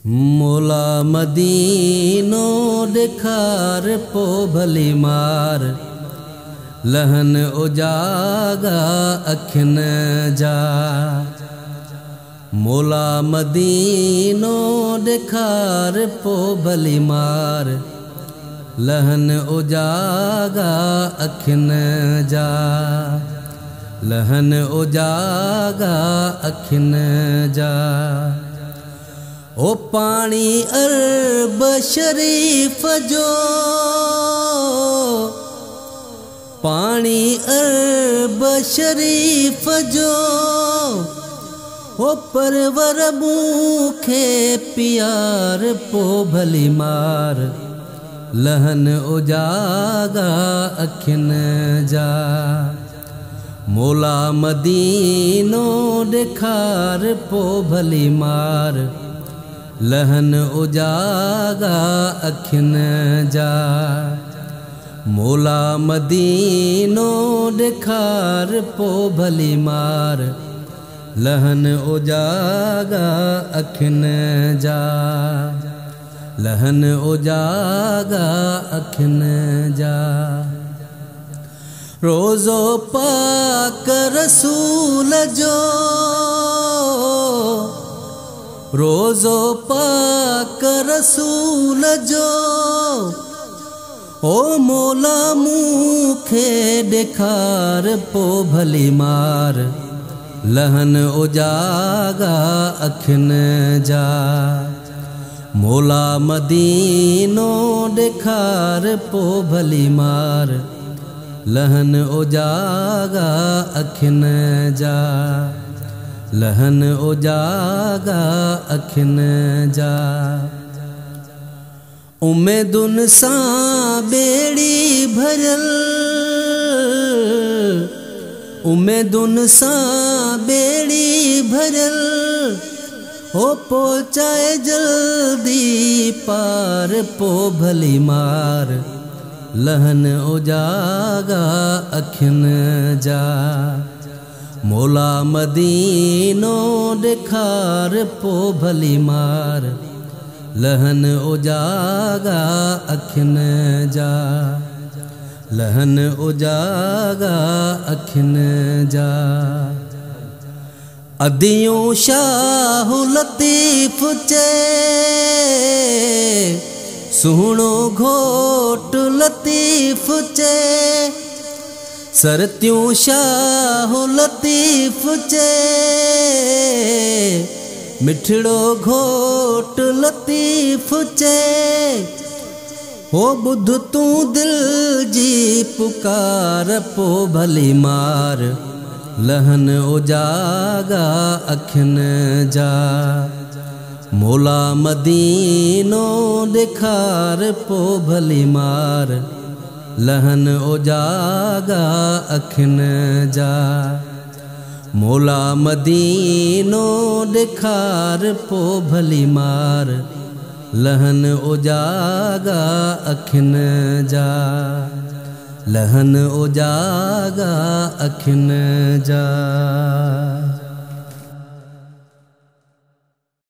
मोला मदीनो दिखार पो भली मार, लहन उजागा अखिन जा। मोला मदीनो दिखार पो भली मार, लहन उजागा अखिन जा। लहन उजागा अखिन जा। ओ पानी अरब शरीफ जो, पानी अरब शरीफ जो, ओ परवर मूखे प्यार पो भली मार, लहन उजागा अखिन जा। मोला मदीनो दिखार पो भली मार, लहन उजागा अखिन जा। मोला मदीनो दिखार पो भली मार, लहन उजागा अखिन जा। लहन उजागा अखिन जा। रोज़ो पाक रसूल जो, रोज़ो पाक रसूल जो, ओ मोला मूखे दिखार पो भली मार, लहन उजागा अखिन जा। मोला मदीनो दिखार पो भली मार, लहन उजागा अखिन जा। लहन उजागा अखिन जा। उम्मीदुन सा बेड़ी भरल, उम्मीदुन सा बेड़ी भरल, हो पहुँचाए जल्दी पार पो भली मार, लहन उजागा अखिन जा। मोला मदीनो दिखार पो भली मार, लहन उजागा अखिन जा। लहन उजागा अखिन जा। अदियों शाह लतीफ चे, सुहणो घोट लतीफ चे, सरत्यूं शाह लतीफ चे, मिठड़ो घोट लतीफ चे। हो बुध तू दिल जी पुकार पो भली मार, लहन उजागा अखिन जा। मोला मदीनो दिखार पो भली मार, लहन उजागा अखिन जा। मोला मदीनो दिखार पो भली मार, लहन उजागा अखिन जा। लहन उजागा अखिन जा।